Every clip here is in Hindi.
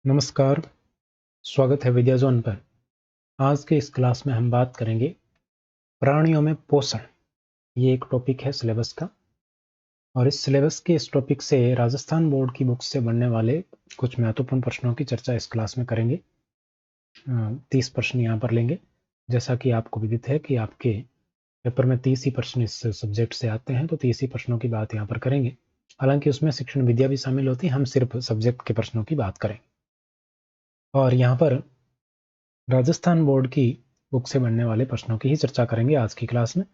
नमस्कार, स्वागत है विद्या जोन पर। आज के इस क्लास में हम बात करेंगे प्राणियों में पोषण। ये एक टॉपिक है सिलेबस का और इस सिलेबस के इस टॉपिक से राजस्थान बोर्ड की बुक से बनने वाले कुछ महत्वपूर्ण प्रश्नों की चर्चा इस क्लास में करेंगे। 30 प्रश्न यहाँ पर लेंगे। जैसा कि आपको विदित है कि आपके पेपर में 30 ही प्रश्न इस सब्जेक्ट से आते हैं, तो 30 ही प्रश्नों की बात यहाँ पर करेंगे। हालांकि उसमें शिक्षण विद्या भी शामिल होती है, हम सिर्फ सब्जेक्ट के प्रश्नों की बात करेंगे। और यहाँ पर राजस्थान बोर्ड की बुक से बनने वाले प्रश्नों की ही चर्चा करेंगे आज की क्लास में।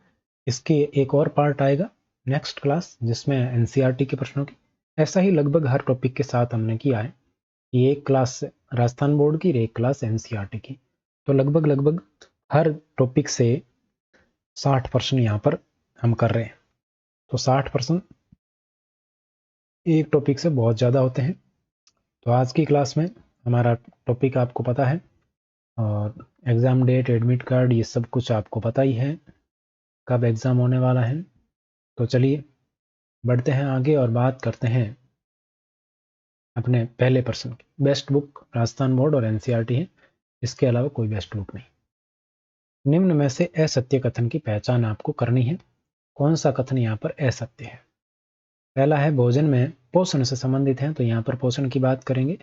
इसके एक और पार्ट आएगा नेक्स्ट क्लास, जिसमें एनसीईआरटी के प्रश्नों की। ऐसा ही लगभग हर टॉपिक के साथ हमने किया है कि एक क्लास राजस्थान बोर्ड की और एक क्लास एनसीईआरटी की। तो लगभग हर टॉपिक से 60 प्रश्न यहाँ पर हम कर रहे हैं। तो 60 प्रश्न एक टॉपिक से बहुत ज़्यादा होते हैं। तो आज की क्लास में हमारा टॉपिक आपको पता है और एग्ज़ाम डेट, एडमिट कार्ड, ये सब कुछ आपको पता ही है, कब एग्ज़ाम होने वाला है। तो चलिए बढ़ते हैं आगे और बात करते हैं अपने पहले प्रश्न की। बेस्ट बुक राजस्थान बोर्ड और एनसीईआरटी है, इसके अलावा कोई बेस्ट बुक नहीं। निम्न में से असत्य कथन की पहचान आपको करनी है। कौन सा कथन यहाँ पर असत्य है? पहला है भोजन में पोषण से संबंधित है, तो यहाँ पर पोषण की बात करेंगे।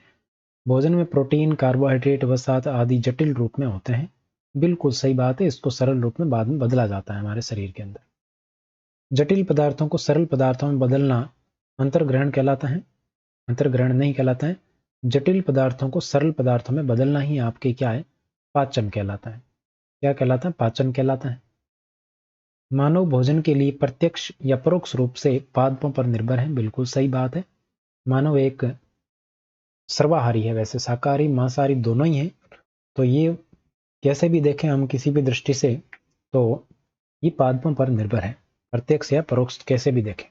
भोजन में प्रोटीन, कार्बोहाइड्रेट, वसा आदि जटिल रूप में होते हैं। बिल्कुल सही बात है, इसको सरल रूप में बाद में बदला जाता है हमारे शरीर के अंदर। जटिल पदार्थों को सरल पदार्थों में बदलना अंतर्ग्रहण कहलाता है, अंतर्ग्रहण नहीं कहलाता है। जटिल पदार्थों को सरल पदार्थों में बदलना ही आपके क्या है? पाचन कहलाता है। क्या कहलाता है? पाचन कहलाता है। मानव भोजन के लिए प्रत्यक्ष या परोक्ष रूप से पादपों पर निर्भर है। बिल्कुल सही बात है। मानव एक सर्वाहारी है, वैसे शाकाहारी मांसाहारी दोनों ही हैं। तो ये कैसे भी देखें हम किसी भी दृष्टि से, तो ये पादपों पर निर्भर है, प्रत्यक्ष या परोक्ष कैसे भी देखें।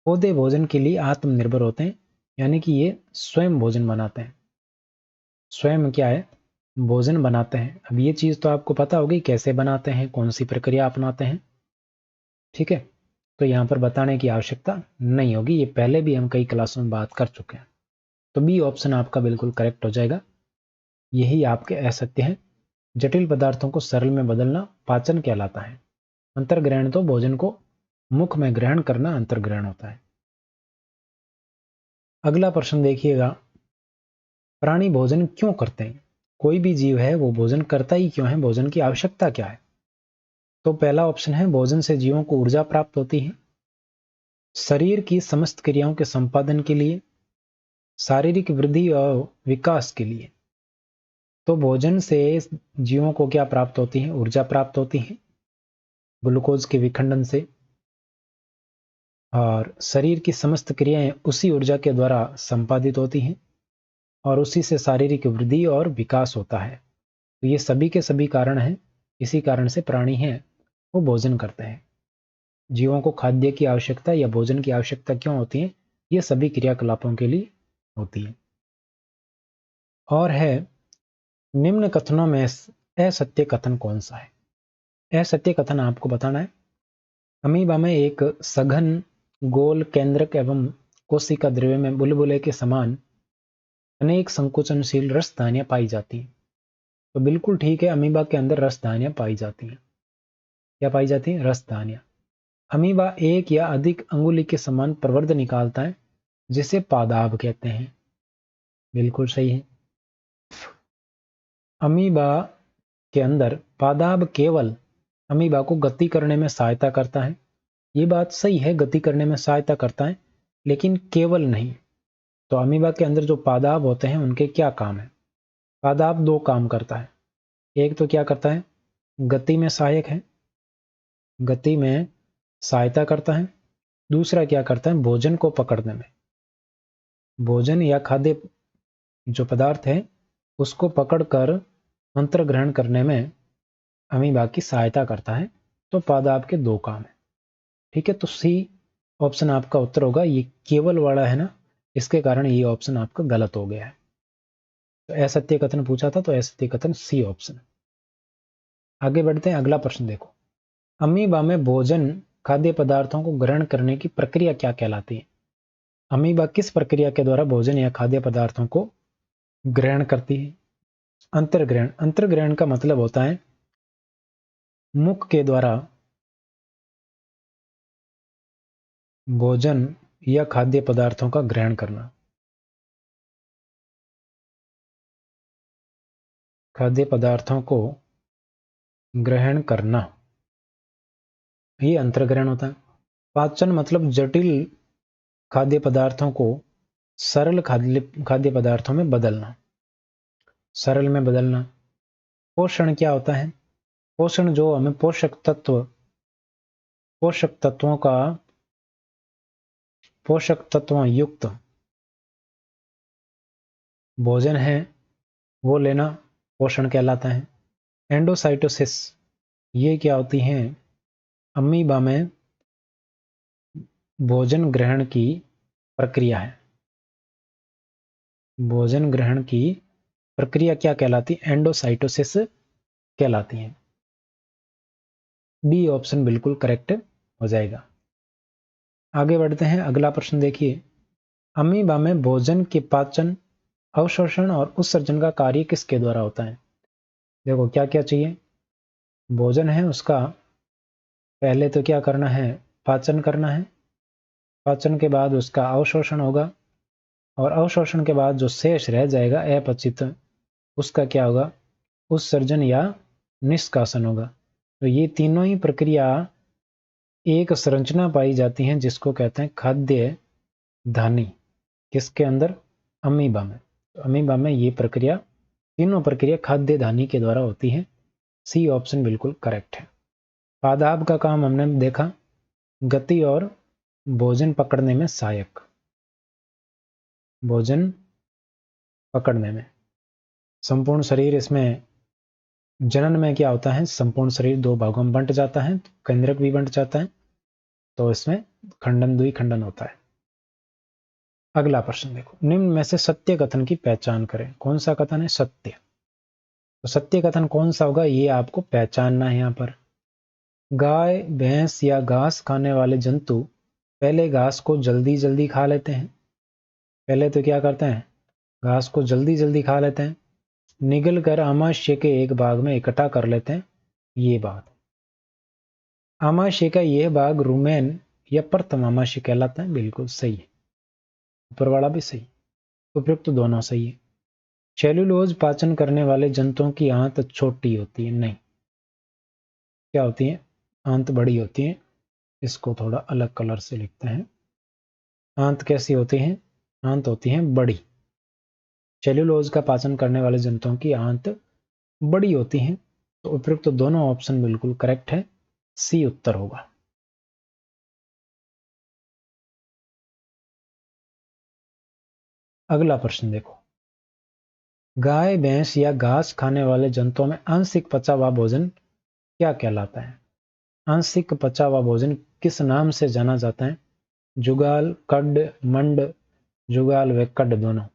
पौधे भोजन के लिए आत्मनिर्भर होते हैं, यानी कि ये स्वयं भोजन बनाते हैं। स्वयं क्या है? भोजन बनाते हैं। अब ये चीज तो आपको पता होगी कैसे बनाते हैं, कौन सी प्रक्रिया अपनाते हैं, ठीक है। तो यहाँ पर बताने की आवश्यकता नहीं होगी, ये पहले भी हम कई क्लासों में बात कर चुके हैं। तो बी ऑप्शन आपका बिल्कुल करेक्ट हो जाएगा। यही आपके असत्य हैं। जटिल पदार्थों को सरल में बदलना पाचन कहलाता है। अंतर्ग्रहण तो भोजन को मुख में ग्रहण करना अंतर्ग्रहण होता है। अगला प्रश्न देखिएगा, प्राणी भोजन क्यों करते हैं? कोई भी जीव है वो भोजन करता ही क्यों है? भोजन की आवश्यकता क्या है? तो पहला ऑप्शन है भोजन से जीवों को ऊर्जा प्राप्त होती है, शरीर की समस्त क्रियाओं के संपादन के लिए, शारीरिक वृद्धि और विकास के लिए। तो भोजन से जीवों को क्या प्राप्त होती है? ऊर्जा प्राप्त होती है ग्लूकोज के विखंडन से, और शरीर की समस्त क्रियाएं उसी ऊर्जा के द्वारा संपादित होती हैं और उसी से शारीरिक वृद्धि और विकास होता है। तो ये सभी के सभी कारण हैं, इसी कारण से प्राणी हैं वो भोजन करते हैं। जीवों को खाद्य की आवश्यकता या भोजन की आवश्यकता क्यों होती है? ये सभी क्रियाकलापों के लिए होती है। और है निम्न कथनों में असत्य कथन कौन सा है? असत्य कथन आपको बताना है। अमीबा में एक सघन गोल केंद्रक एवं कोशिका द्रव्य में बुलबुले के समान अनेक संकुचनशील रसधानियां पाई जाती हैं। तो बिल्कुल ठीक है, अमीबा के अंदर रसधानियां पाई जाती हैं। क्या पाई जाती हैं? रसधानियां। अमीबा एक या अधिक अंगुली के समान प्रवर्ध निकालता है, जिसे पादाब कहते हैं। बिल्कुल सही है। अमीबा के अंदर पादाब केवल अमीबा को गति करने में सहायता करता है। ये बात सही है, गति करने में सहायता करता है, लेकिन केवल नहीं। तो अमीबा के अंदर जो पादाब होते हैं उनके क्या काम है? पादाब दो काम करता है। एक तो क्या करता है? गति में सहायक है, गति में सहायता करता है। दूसरा क्या करता है? भोजन को पकड़ने में, भोजन या खाद्य जो पदार्थ है उसको पकड़कर अंतर्ग्रहण करने में अमीबा की सहायता करता है। तो पादाब के दो काम है, ठीक है। तो सी ऑप्शन आपका उत्तर होगा। ये केवल वाला है ना, इसके कारण ये ऑप्शन आपका गलत हो गया है। तो असत्य कथन पूछा था, तो असत्य कथन सी ऑप्शन। आगे बढ़ते हैं, अगला प्रश्न देखो। अमीबा में भोजन खाद्य पदार्थों को ग्रहण करने की प्रक्रिया क्या कहलाती है? अमीबा किस प्रक्रिया के द्वारा भोजन या खाद्य पदार्थों को ग्रहण करती है। अंतर्ग्रहण, अंतर्ग्रहण का मतलब होता है मुख के द्वारा भोजन या खाद्य पदार्थों का ग्रहण करना। खाद्य पदार्थों को ग्रहण करना, ये अंतर्ग्रहण होता है। पाचन मतलब जटिल खाद्य पदार्थों को सरल खाद्य पदार्थों में बदलना, सरल में बदलना। पोषण क्या होता है? पोषण जो हमें पोषक तत्वों युक्त भोजन है वो लेना पोषण कहलाता है। एंडोसाइटोसिस, ये क्या होती हैं? अमीबा में भोजन ग्रहण की प्रक्रिया है। भोजन ग्रहण की प्रक्रिया क्या कहलाती है? एंडोसाइटोसिस कहलाती है। डी ऑप्शन बिल्कुल करेक्ट हो जाएगा। आगे बढ़ते हैं, अगला प्रश्न देखिए। अमीबा में भोजन के पाचन, अवशोषण और उत्सर्जन का कार्य किसके द्वारा होता है? देखो क्या क्या चाहिए। भोजन है उसका पहले तो क्या करना है? पाचन करना है। पाचन के बाद उसका अवशोषण होगा और अवशोषण के बाद जो शेष रह जाएगा अपचित, उसका क्या होगा? उत्सर्जन या निष्कासन होगा। तो ये तीनों ही प्रक्रिया एक संरचना पाई जाती हैं जिसको कहते हैं खाद्य धानी। किसके अंदर? अमीबा में। तो अमीबा में ये प्रक्रिया, तीनों प्रक्रिया खाद्य धानी के द्वारा होती है। सी ऑप्शन बिल्कुल करेक्ट है। पादाब का काम हमने देखा, गति और भोजन पकड़ने में सहायक। भोजन पकड़ने में संपूर्ण शरीर, इसमें जनन में क्या होता है? संपूर्ण शरीर दो भागों में बंट जाता है, केंद्रक भी बंट जाता है, तो इसमें खंडन द्विखंडन होता है। अगला प्रश्न देखो, निम्न में से सत्य कथन की पहचान करें। कौन सा कथन है? सत्य। तो सत्य कथन कौन सा होगा, ये आपको पहचानना है। यहाँ पर गाय, भैंस या घास खाने वाले जंतु पहले घास को जल्दी जल्दी खा लेते हैं। पहले तो क्या करते हैं? घास को जल्दी जल्दी खा लेते हैं, निगल कर आमाशय के एक भाग में इकट्ठा कर लेते हैं। ये बात, आमाशय का यह भाग रुमेन या प्रथम आमाशय कहलाता है। बिल्कुल सही है, ऊपर वाला भी सही, उपयुक्त तो दोनों सही है। सेल्यूलोज पाचन करने वाले जंतुओं की आंत छोटी होती है। नहीं, क्या होती है? आंत बड़ी होती है। इसको थोड़ा अलग कलर से लिखते हैं। आंत कैसी होती है? आंत होती है बड़ी। सेल्यूलोज का पाचन करने वाले जंतुओं की आंत बड़ी होती है। तो उपयुक्त तो दोनों ऑप्शन बिल्कुल करेक्ट है, सी उत्तर होगा। अगला प्रश्न देखो, गाय, भैंस या घास खाने वाले जंतुओं में आंशिक पचा हुआ भोजन क्या कहलाता है? आंशिक पचा हुआ भोजन किस नाम से जाना जाता है? जुगाल, कड, मंड। जुगाल व कड दोनों।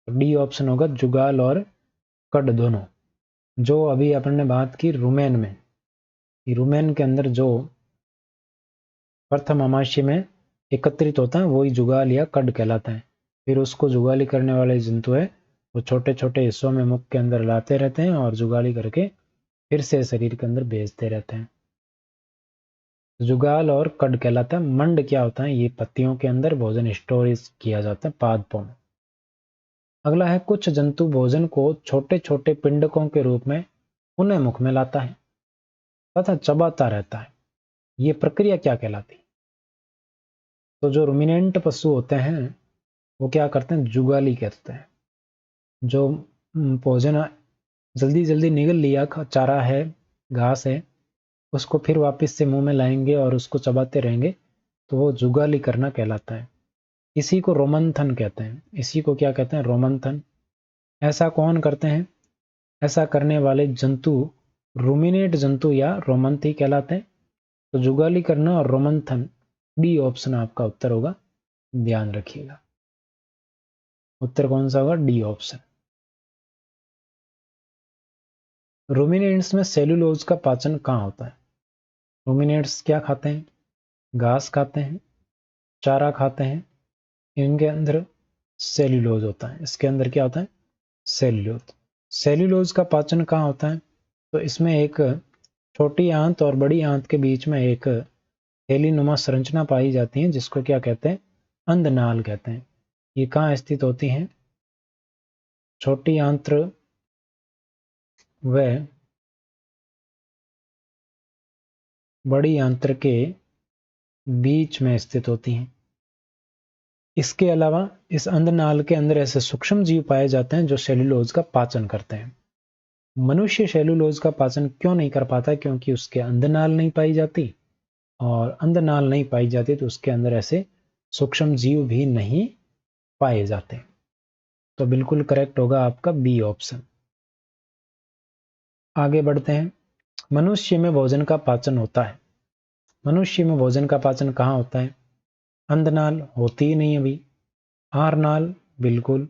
डी ऑप्शन होगा, जुगाल और कड दोनों। जो अभी अपन ने बात की रुमेन में, रुमेन के अंदर जो प्रथम आमाशय में एकत्रित होता है वही जुगाल या कड कहलाता है। फिर उसको जुगाली करने वाले जंतु है वो छोटे छोटे हिस्सों में मुख के अंदर लाते रहते हैं और जुगाली करके फिर से शरीर के अंदर भेजते रहते हैं। जुगाल और कड कहलाता है। मंड क्या होता है? ये पत्तियों के अंदर भोजन स्टोरेज किया जाता है, पादपों में। अगला है, कुछ जंतु भोजन को छोटे छोटे पिंडकों के रूप में पुनः मुख में लाता है तथा चबाता रहता है। ये प्रक्रिया क्या कहलाती है? तो जो रुमिनेंट पशु होते हैं वो क्या करते हैं? जुगाली करते हैं। जो भोजन जल्दी जल्दी निगल लिया, चारा है, घास है, उसको फिर वापस से मुंह में लाएंगे और उसको चबाते रहेंगे, तो वो जुगाली करना कहलाता है। इसी को रोमंथन कहते हैं। इसी को क्या कहते हैं? रोमंथन। ऐसा कौन करते हैं? ऐसा करने वाले जंतु रूमिनेट जंतु या रोमंथी कहलाते हैं। तो जुगाली करना और रोमंथन, डी ऑप्शन आपका उत्तर होगा, ध्यान रखिएगा। उत्तर कौन सा होगा? D option. रूमिनेट्स में सेल्यूलोज का पाचन कहाँ होता है? रूमिनेट्स क्या खाते हैं? घास खाते हैं, चारा खाते हैं। इनके अंदर सेल्यूलोज होता है। इसके अंदर क्या होता है? सेल्यूलोज। सेल्यूलोज का पाचन कहाँ होता है? तो इसमें एक छोटी आंत और बड़ी आंत के बीच में एक थैलीनुमा संरचना पाई जाती है, जिसको क्या कहते हैं? अंधनाल कहते हैं। ये कहाँ स्थित होती हैं? छोटी आंत्र व बड़ी आंत्र के बीच में स्थित होती हैं। इसके अलावा इस अंधनाल के अंदर ऐसे सूक्ष्म जीव पाए जाते हैं जो सेल्यूलोज का पाचन करते हैं। मनुष्य सेल्यूलोज का पाचन क्यों नहीं कर पाता? क्योंकि उसके अंधनाल नहीं पाई जाती, और अंधनाल नहीं पाई जाती तो उसके अंदर ऐसे सूक्ष्म जीव भी नहीं पाए जाते। तो बिल्कुल करेक्ट होगा आपका बी ऑप्शन। आगे बढ़ते हैं। मनुष्य में भोजन का पाचन होता है। मनुष्य में भोजन का पाचन कहाँ होता है? अंधनाल होती ही नहीं अभी। आहारनाल बिल्कुल।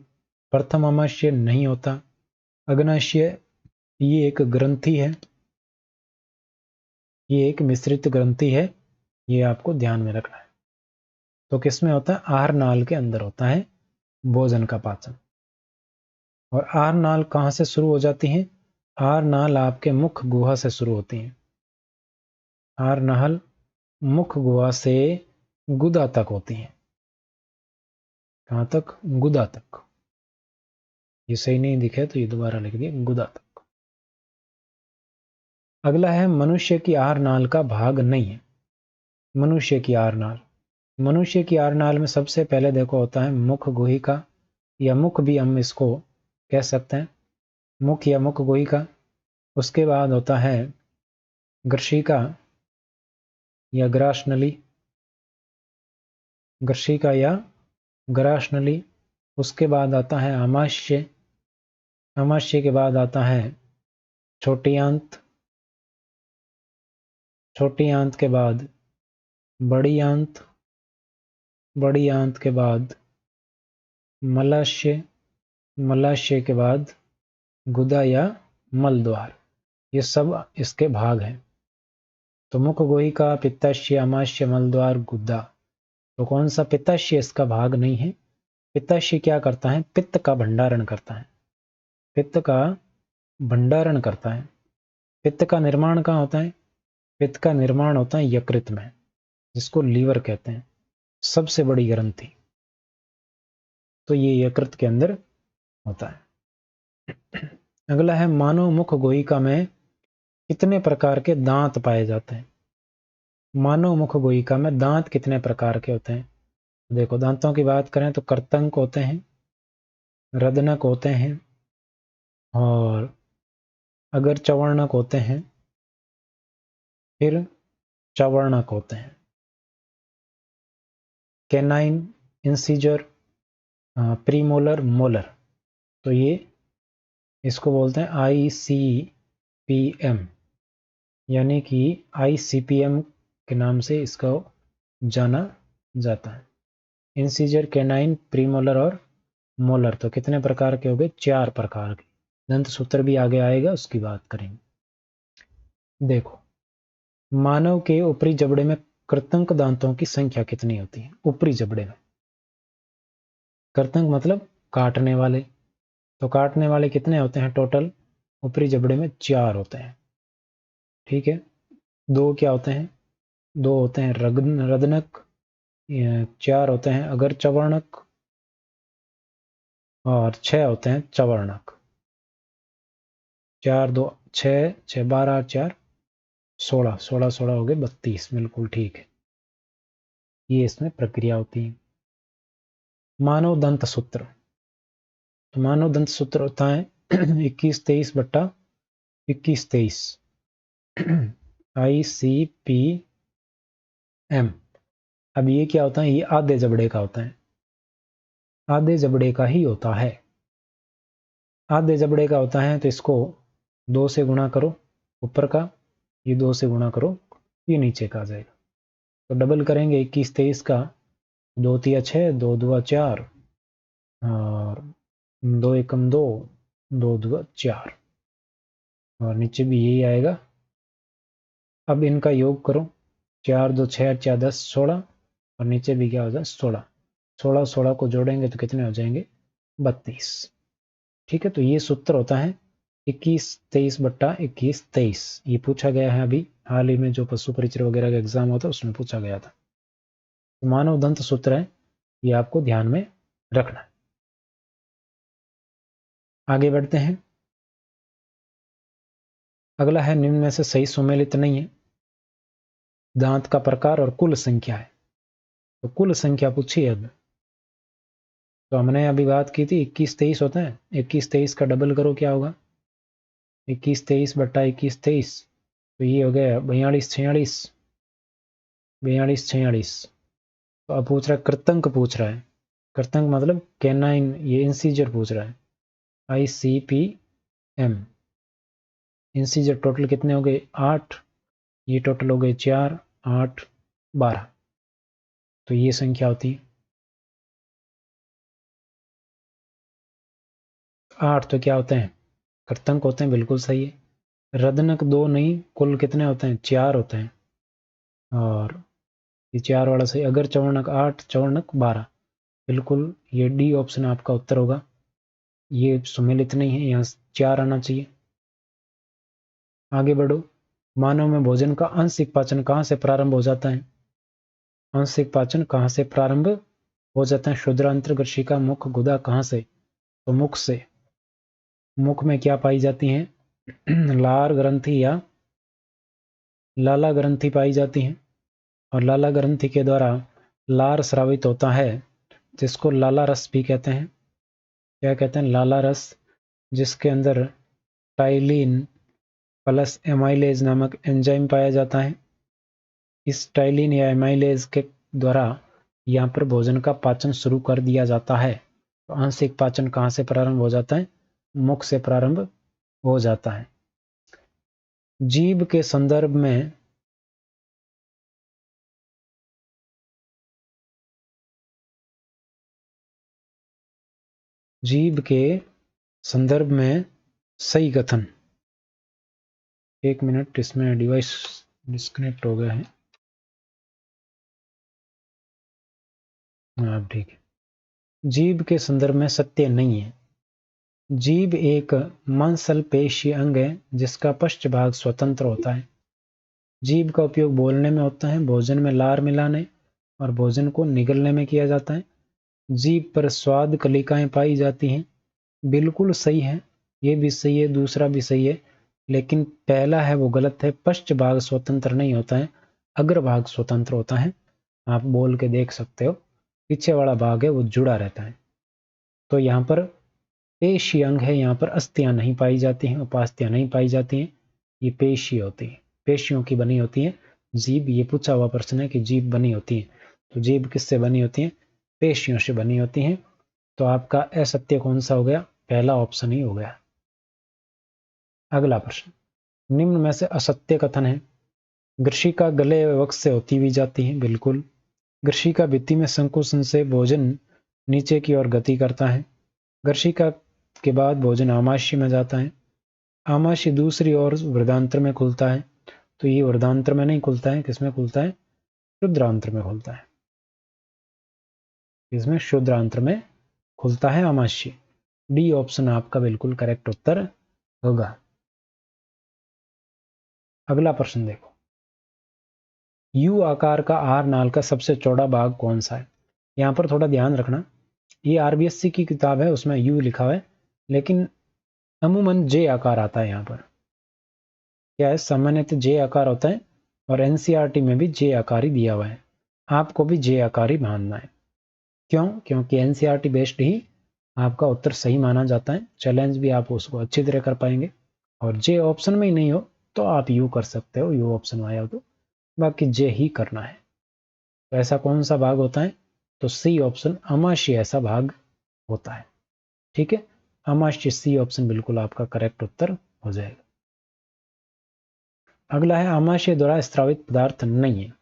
प्रथम आमाशय नहीं होता। अग्नाशय ये एक ग्रंथि है, ये एक मिश्रित ग्रंथि है, ये आपको ध्यान में रखना है। तो किस में होता है? आहार नाल के अंदर होता है भोजन का पाचन। और आहार नाल कहाँ से शुरू हो जाती है? आहार नाल आपके मुख गुहा से शुरू होती है। आहार नाल मुख गुहा से गुदा तक होती है। कहाँ तक? गुदा तक। ये सही नहीं दिखे तो ये दोबारा लिख दिए, गुदा तक। अगला है मनुष्य की आहार नाल का भाग नहीं है। मनुष्य की आहार नाल, मनुष्य की आहार नाल में सबसे पहले देखो होता है मुख गुहिका, या मुख भी हम इसको कह सकते हैं, मुख या मुख गुहिका। उसके बाद होता है ग्रशिका या ग्रासनली, ग्रशिका या ग्रासनली। उसके बाद आता है आमाशय, आमाशय के बाद आता है छोटी आंत, छोटी आंत के बाद बड़ी आंत, बड़ी आंत के बाद मलाशय, मलाशय के बाद गुदा या मलद्वार। ये सब इसके भाग हैं। तो मुख गुहिका, पित्ताशय, आमाशय, मलद्वार, गुदा। तो कौन सा? पित्ताशय इसका भाग नहीं है। पित्ताशय क्या करता है? पित्त का भंडारण करता है, पित्त का भंडारण करता है। पित्त का निर्माण कहाँ होता है? पित्त का निर्माण होता है यकृत में, जिसको लीवर कहते हैं, सबसे बड़ी ग्रंथि। तो ये यकृत के अंदर होता है। अगला है मानव मुख गुहिका में कितने प्रकार के दांत पाए जाते हैं? मानव मुख गुहिका में दांत कितने प्रकार के होते हैं? देखो, दांतों की बात करें तो कर्तंक होते हैं, रदनक होते हैं, और अगर चवर्णक होते हैं, फिर चवर्णक होते हैं। Canine, incisor, premolar, molar. तो ये इसको बोलते हैं ICPM, यानी कि ICPM के नाम से इसको जाना जाता है। इंसीजर, कैनाइन, प्रीमोलर और मोलर। तो कितने प्रकार के हो गए? 4 प्रकार के। दंत सूत्र भी आगे आएगा, उसकी बात करेंगे। देखो, मानव के ऊपरी जबड़े में कृंतक दांतों की संख्या कितनी होती है? ऊपरी जबड़े में। कृंतक मतलब काटने वाले। तो काटने वाले कितने होते हैं टोटल? ऊपरी जबड़े में 4 होते हैं। ठीक है। 2 क्या होते हैं? 2 होते हैं रदनक, 4 होते हैं अगर चवर्णक, और 6 होते हैं चवर्णक। 4 2 6, 6 12, 4 16, 16 16 हो गए 32। बिल्कुल ठीक है। ये इसमें प्रक्रिया होती है। मानव दंत सूत्र, तो मानव दंत सूत्र होता है 21-23 बट्टा 21-23 ICPM। अब ये क्या होता है? ये आधे जबड़े का होता है, आधे जबड़े का ही होता है। आधे जबड़े का होता है तो इसको 2 से गुणा करो ऊपर का, ये 2 से गुणा करो, ये नीचे का आ जाएगा। तो डबल करेंगे 21-23 का, 2 तिया 6, 2 दुआ 4, और 2 एकम 2, 2 दुआ 4, और नीचे भी यही आएगा। अब इनका योग करो, 4 2 6 4 10 16, और नीचे भी क्या हो जाए? 16। 16 16 को जोड़ेंगे तो कितने हो जाएंगे? 32। ठीक है, तो ये सूत्र होता है 21-23/21-23। ये पूछा गया है अभी हाल ही में, जो पशु परिचय वगैरह का एग्जाम होता है उसमें पूछा गया था। तो मानव दंत सूत्र है, ये आपको ध्यान में रखना है। आगे बढ़ते हैं। अगला है निम्न में से सही सुमेलित नहीं है। दांत का प्रकार और कुल संख्या है, तो कुल संख्या पूछी है अब। तो हमने अभी बात की थी 21-23 होता है, 21-23 का डबल करो क्या होगा, 21-23/21-23, तो ये हो गया 42-46, 42-46। तो अब पूछ रहा है कृतंक, पूछ रहा है कृतंक मतलब कैनाइन, ये इंसीजर पूछ रहा है, ICPM। इंसीजर टोटल कितने हो गए 8, ये टोटल हो गए 4, 8, 12, तो ये संख्या होती है 8। तो क्या होते हैं, कृतंक होते हैं, बिल्कुल सही है। रदनक 2 नहीं, कुल कितने होते हैं 4 होते हैं, और ये 4 वाला सही। अगर चवर्णक 8, चवर्णक 12, बिल्कुल ये डी ऑप्शन आपका उत्तर होगा। ये सुमेलित नहीं है, यहाँ 4 आना चाहिए। आगे बढ़ो। मानव में भोजन का आंशिक पाचन कहाँ से प्रारंभ हो जाता है, आंशिक पाचन कहाँ से प्रारंभ हो जाता है। क्षुद्रांत्र ग्रशिका मुख गुदा कहाँ से, तो मुख से। मुख में क्या पाई जाती हैं लार ग्रंथि या लाला ग्रंथि पाई जाती हैं, और लाला ग्रंथि के द्वारा लार स्रावित होता है, जिसको लाला रस भी कहते हैं। क्या कहते हैं, लाला रस, जिसके अंदर टाइलिन प्लस एमाइलेज नामक एंजाइम पाया जाता है। इस टाइलिन या एमाइलेज के द्वारा यहाँ पर भोजन का पाचन शुरू कर दिया जाता है। तो आंशिक पाचन कहाँ से प्रारंभ हो जाता है, मुख से प्रारंभ हो जाता है। जीभ के संदर्भ में जीभ के संदर्भ में सही कथन। एक मिनट, इसमें डिवाइस डिस्कनेक्ट हो गया है। हाँ ठीक है। जीभ के संदर्भ में सत्य नहीं है। जीभ एक मांसलपेशी अंग है जिसका पश्च भाग स्वतंत्र होता है। जीभ का उपयोग बोलने में होता है, भोजन में लार मिलाने और भोजन को निगलने में किया जाता है। जीभ पर स्वाद कलिकाएं पाई जाती हैं, बिल्कुल सही है, ये भी सही है, दूसरा भी सही है, लेकिन पहला है वो गलत है। पश्च भाग स्वतंत्र नहीं होता है, अग्रभाग स्वतंत्र होता है। आप बोल के देख सकते हो, पीछे वाला भाग है वो जुड़ा रहता है। तो यहाँ पर पेशी अंग है, यहाँ पर अस्थियां नहीं पाई जाती हैं, उपास्थियां नहीं पाई जाती हैं, ये पेशी होती है, पेशियों की बनी होती है जीभ। ये पूछा हुआ प्रश्न है कि जीभ बनी होती है, तो जीभ किससे बनी होती है, पेशियों से बनी होती हैं। तो आपका असत्य कौन सा हो गया, पहला ऑप्शन ही हो गया। अगला प्रश्न, निम्न में से असत्य कथन है। ग्रशिका गले व वक्ष से होती हुई जाती है, बिल्कुल। ग्रशिका भित्ति में संकुचन से भोजन नीचे की ओर गति करता है। ग्रशिका के बाद भोजन आमाशय में जाता है। आमाशय दूसरी ओर वृद्धांत्र में खुलता है, तो ये वृद्धांत्र में नहीं खुलता है, किसमें खुलता है, शुद्रांत्र में खुलता है। इसमें शुद्रांत्र में खुलता है आमाशय। डी ऑप्शन आपका बिल्कुल करेक्ट उत्तर होगा। अगला प्रश्न देखो, यू आकार का आहार नाल का सबसे चौड़ा भाग कौन सा है। यहां पर थोड़ा ध्यान रखना, ये आरबीएससी की किताब है, उसमें यू लिखा हुआ है, लेकिन अमूमन जे आकार आता है। यहाँ पर क्या है, सामान्यतः जे आकार होता है, और एनसीईआरटी में भी जे आकार ही दिया हुआ है। आपको भी जे आकार ही मानना है। क्यों, क्योंकि एनसीईआरटी बेस्ड ही आपका उत्तर सही माना जाता है। चैलेंज भी आप उसको अच्छी तरह कर पाएंगे। और जे ऑप्शन में ही नहीं हो तो आप यू कर सकते हो, यू ऑप्शन आया हो तो, बाकी जे ही करना है। तो ऐसा कौन सा भाग होता है, तो सी ऑप्शन अमाशय ऐसा भाग होता है। ठीक है, अमाशय सी ऑप्शन बिल्कुल आपका करेक्ट उत्तर हो जाएगा। अगला है, आमाशय द्वारा स्रावित पदार्थ नहीं है।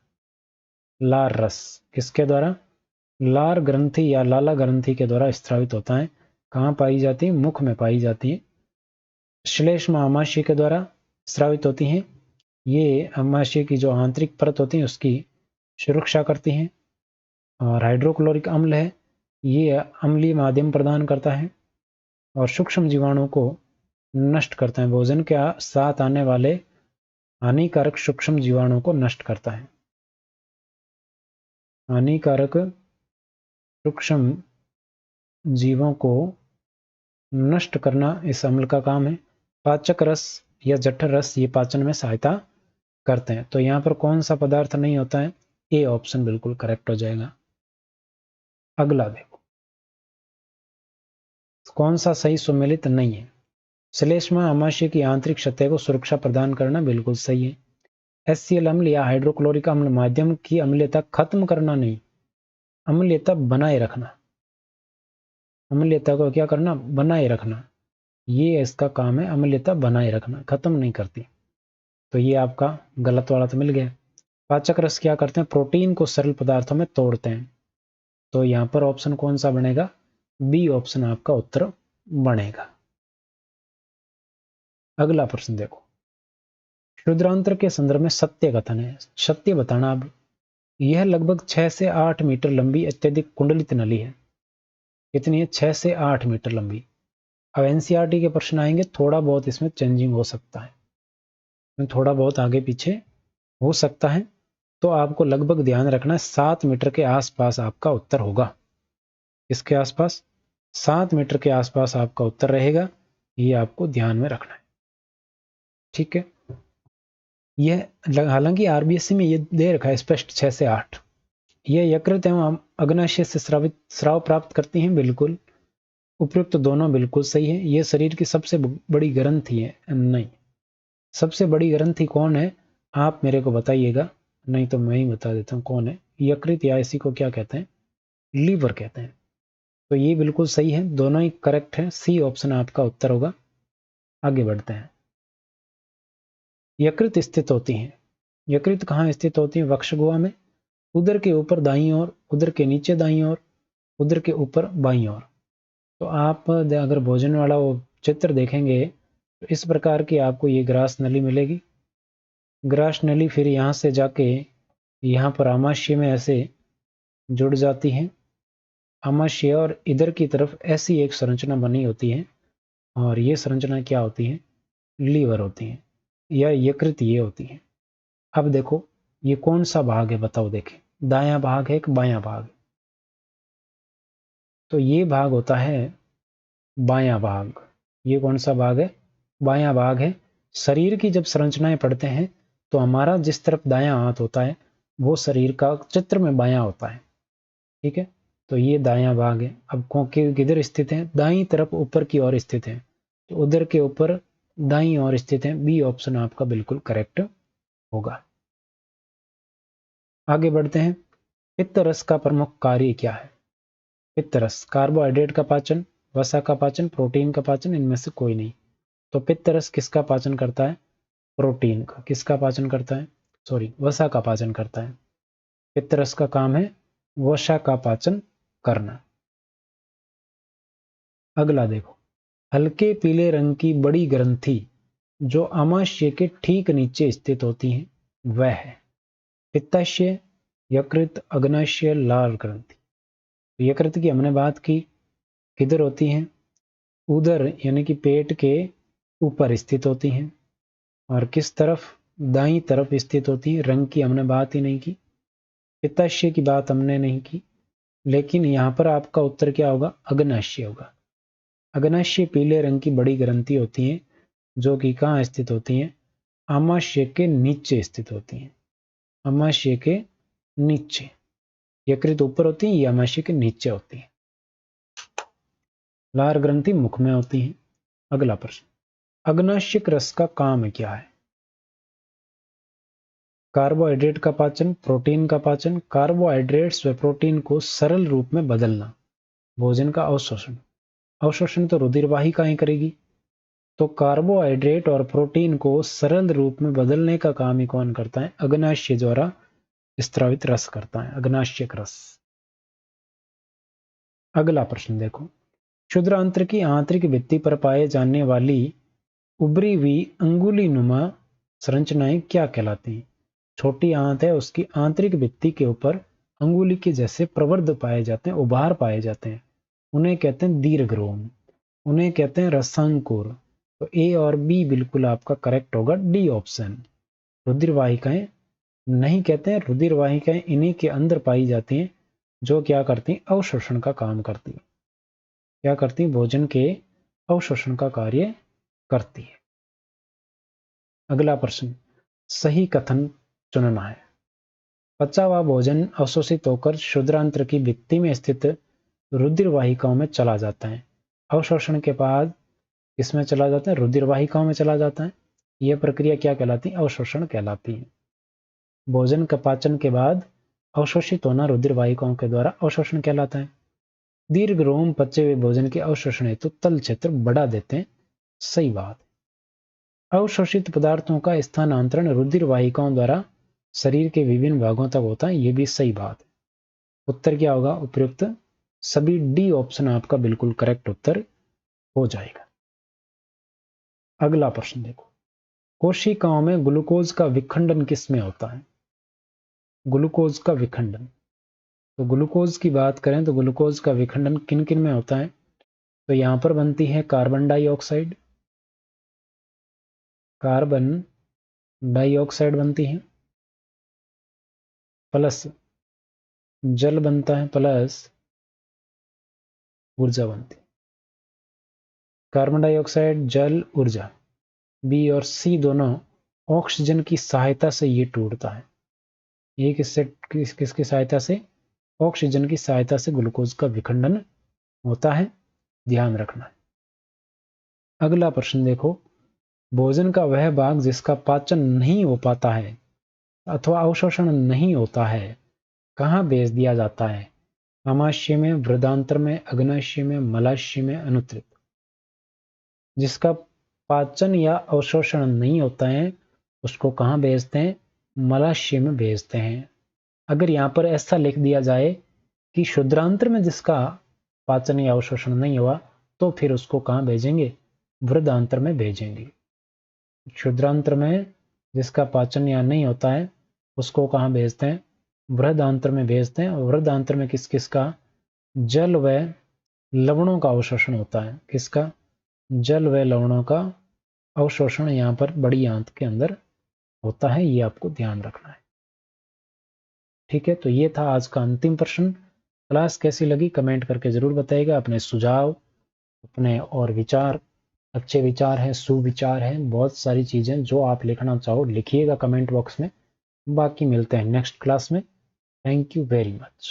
लार रस किसके द्वारा, लार ग्रंथि या लाला ग्रंथि के द्वारा स्रावित होता है। कहाँ पाई जाती है, मुख में पाई जाती है। श्लेष्म आमाशय के द्वारा स्रावित होती हैं। ये आमाशय की जो आंतरिक परत होती है उसकी सुरक्षा करती हैं। और हाइड्रोक्लोरिक अम्ल है, ये अम्लीय माध्यम प्रदान करता है। और सूक्ष्म जीवाणु को नष्ट करता है। भोजन के साथ आने वाले हानिकारक सूक्ष्म जीवाणु को नष्ट करता है। हानिकारक सूक्ष्म जीवों को नष्ट करना इस अम्ल का काम है। पाचक रस या जठर रस ये पाचन में सहायता करते हैं। तो यहां पर कौन सा पदार्थ नहीं होता है? ए ऑप्शन बिल्कुल करेक्ट हो जाएगा। अगला देखो, कौन सा सही सुमेलित नहीं है? श्लेष्मा अमाशय की आंतरिक सतह को सुरक्षा प्रदान करना बिल्कुल सही है। HCl अम्ल या हाइड्रोक्लोरिक अम्ल माध्यम की अम्लीयता खत्म करना नहीं, अम्लीयता बनाए रखना। अम्लीयता को क्या करना? बनाए रखना। ये इसका काम है, अम्लीयता बनाए रखना, खत्म नहीं करती। तो ये आपका गलत वाला तो मिल गया। पाचक रस क्या करते हैं? प्रोटीन को सरल पदार्थों में तोड़ते हैं। तो यहां पर ऑप्शन कौन सा बनेगा? बी ऑप्शन आपका उत्तर बनेगा। अगला प्रश्न देखो, क्षुद्रांत्र के संदर्भ में सत्य कथन है। सत्य बताना। अब यह लगभग 6 से 8 मीटर लंबी अत्यधिक कुंडलित नली है। कितनी है? 6 से 8 मीटर लंबी। अब एनसीईआरटी के प्रश्न आएंगे, थोड़ा बहुत इसमें चेंजिंग हो सकता है, थोड़ा बहुत आगे पीछे हो सकता है। तो आपको लगभग ध्यान रखना है 7 मीटर के आसपास आपका उत्तर होगा। इसके आसपास 7 मीटर के आसपास आपका उत्तर रहेगा, ये आपको ध्यान में रखना है। ठीक है, यह हालांकि आरबीएससी में ये दे रखा है स्पष्ट 6 से 8। यह यकृत एवं अग्नाशय से स्राव प्राप्त करती हैं। बिल्कुल उपयुक्त, दोनों बिल्कुल सही है। यह शरीर की सबसे बड़ी ग्रंथि है। नहीं, सबसे बड़ी ग्रंथि कौन है आप मेरे को बताइएगा, नहीं तो मैं ही बता देता हूँ कौन है। यकृत, या इसी को क्या कहते हैं? लीवर कहते हैं। तो ये बिल्कुल सही है, दोनों ही करेक्ट है। सी ऑप्शन आपका उत्तर होगा। आगे बढ़ते हैं। यकृत स्थित होती हैं। यकृत कहाँ स्थित होती है? वक्षगुहा में, उदर के ऊपर दाईं ओर, उदर के नीचे दाईं ओर, उदर के ऊपर बाईं ओर। तो आप अगर भोजन वाला वो चित्र देखेंगे तो इस प्रकार की आपको ये ग्रास नली मिलेगी। ग्रास नली फिर यहाँ से जाके यहाँ पर आमाशय में ऐसे जुड़ जाती है। आमाशय और इधर की तरफ ऐसी एक संरचना बनी होती है, और ये संरचना क्या होती है? लीवर होती है, या यकृत ये होती है। अब देखो ये कौन सा भाग है बताओ, देखें दायां भाग है कि बायां भाग? तो ये भाग होता है बायां भाग। ये कौन सा भाग है? बायां भाग है। शरीर की जब संरचनाएं पढ़ते हैं तो हमारा जिस तरफ दायां हाथ होता है वो शरीर का चित्र में बायां होता है। ठीक है, तो ये दायां भाग है। अब किधर स्थित है? दाईं तरफ ऊपर की ओर स्थित है, तो उधर के ऊपर दाईं ओर स्थित है। बी ऑप्शन आपका बिल्कुल करेक्ट होगा। आगे बढ़ते हैं। पित्त रस का प्रमुख कार्य क्या है? पित्त रस कार्बोहाइड्रेट का पाचन, वसा का पाचन, प्रोटीन का पाचन, इनमें से कोई नहीं। तो पित्त रस किसका पाचन करता है? प्रोटीन का। किसका पाचन करता है? सॉरी, वसा का पाचन करता है। पित्त रस का काम है वसा का पाचन करना। अगला देखो, हल्के पीले रंग की बड़ी ग्रंथि जो आमाशय के ठीक नीचे स्थित होती है वह है पित्ताशय, यकृत, अग्नाशय, लाल ग्रंथि। तो यकृत की हमने बात की, किधर होती है? उधर, यानी कि पेट के ऊपर स्थित होती हैं। और किस तरफ? दाईं तरफ स्थित होती है। रंग की हमने बात ही नहीं की, पित्ताशय की बात हमने नहीं की। लेकिन यहां पर आपका उत्तर क्या होगा? अग्नाशय होगा। अग्नाशय पीले रंग की बड़ी ग्रंथि होती हैं जो कि कहाँ स्थित होती हैं? आमाशय के नीचे स्थित होती हैं। आमाशय के नीचे। यकृत ऊपर होती है, ये आमाशय के नीचे होती है। लार ग्रंथि मुख में होती है। अगला प्रश्न, अग्नाशयिक रस का काम क्या है? कार्बोहाइड्रेट का पाचन, प्रोटीन का पाचन, कार्बोहाइड्रेट्स व प्रोटीन को सरल रूप में बदलना, भोजन का अवशोषण। अवशोषण तो रुधिरवाहिका ही करेगी। तो कार्बोहाइड्रेट और प्रोटीन को सरल रूप में बदलने का काम ही कौन करता है? अग्नाशय द्वारा स्त्रावित रस करता है, अग्नाशयिक रस। अगला प्रश्न देखो, क्षुद्रांत्र की आंतरिक भित्ति पर पाए जाने वाली उभरी हुई अंगुली नुमा संरचनाएं क्या कहलाती हैं? छोटी आंत है, उसकी आंतरिक भित्ति के ऊपर अंगुली के जैसे प्रवर्ध पाए जाते हैं, उभार पाए जाते हैं, उन्हें कहते हैं दीर्घ रोम। उन्हें कहते हैं रसांकुर। तो ए और बी बिल्कुल आपका करेक्ट होगा, डी ऑप्शन। रुधिर वाहिकाएं नहीं कहते हैं, रुधिर वाहिकाएं इन्हीं के अंदर पाई जाती हैं जो क्या करती हैं, अवशोषण का काम करती हैं। क्या करती हैं, भोजन के अवशोषण का कार्य करती है। अगला प्रश्न, सही कथन चुनना है। पचा हुआ भोजन अवशोषित होकर क्षुद्रांत्र की भित्ति में स्थित रुधिर वाहिकाओं में चला जाता है। अवशोषण के बाद इसमें चला जाता है, रुधिर वाहिकाओं में चला जाता है। यह प्रक्रिया क्या कहलाती है, अवशोषण कहलाती है। भोजन का पाचन के बाद अवशोषित होना रुधिर वाहिकाओं के द्वारा अवशोषण कहलाता है। दीर्घ रोम पचे हुए भोजन के अवशोषण हेतु तल क्षेत्र बढ़ा देते हैं। सही बात। अवशोषित पदार्थों का स्थानांतरण रुधिर वाहिकाओं द्वारा शरीर के विभिन्न भागों तक होता है। यह भी सही बात है। उत्तर क्या होगा, उपयुक्त सभी डी ऑप्शन आपका बिल्कुल करेक्ट उत्तर हो जाएगा। अगला प्रश्न देखो, कोशिकाओं में ग्लूकोज का विखंडन किसमें होता है। ग्लूकोज का विखंडन, तो ग्लूकोज की बात करें तो ग्लूकोज का विखंडन किन किन में होता है। तो यहां पर बनती है कार्बन डाइऑक्साइड, कार्बन डाइऑक्साइड बनती है, प्लस जल बनता है, प्लस ऊर्जा बनती है। कार्बन डाइऑक्साइड, जल, ऊर्जा। बी और सी दोनों ऑक्सीजन की सहायता से ये टूटता है। ये किसकी सहायता से, ऑक्सीजन की सहायता से ग्लूकोज का विखंडन होता है, ध्यान रखना है। अगला प्रश्न देखो, भोजन का वह भाग जिसका पाचन नहीं हो पाता है अथवा अवशोषण नहीं होता है, कहाँ भेज दिया जाता है। आमाशय में, वृदांत्र में, अग्नाशय में, मलाशय में, अनुत्रित। जिसका पाचन या अवशोषण नहीं होता है उसको कहाँ भेजते हैं, मलाशय में भेजते हैं। अगर यहाँ पर ऐसा लिख दिया जाए कि क्षुद्रांत्र में जिसका पाचन या अवशोषण नहीं हुआ तो फिर उसको कहाँ भेजेंगे, वृदांत्र में भेजेंगे। क्षुद्रांत्र में जिसका पाचन या नहीं होता है उसको कहाँ भेजते हैं, वृदांत्र में भेजते हैं। और वृदांत्र में किस किस का, जल व लवणों का अवशोषण होता है। किसका, जल व लवणों का अवशोषण यहाँ पर बड़ी आंत के अंदर होता है। ये आपको ध्यान रखना है। ठीक है, तो ये था आज का अंतिम प्रश्न। क्लास कैसी लगी कमेंट करके जरूर बताइएगा। अपने सुझाव, अपने और विचार, अच्छे विचार हैं, सुविचार हैं, बहुत सारी चीजें जो आप लिखना चाहो लिखिएगा कमेंट बॉक्स में। बाकी मिलते हैं नेक्स्ट क्लास में। Thank you very much.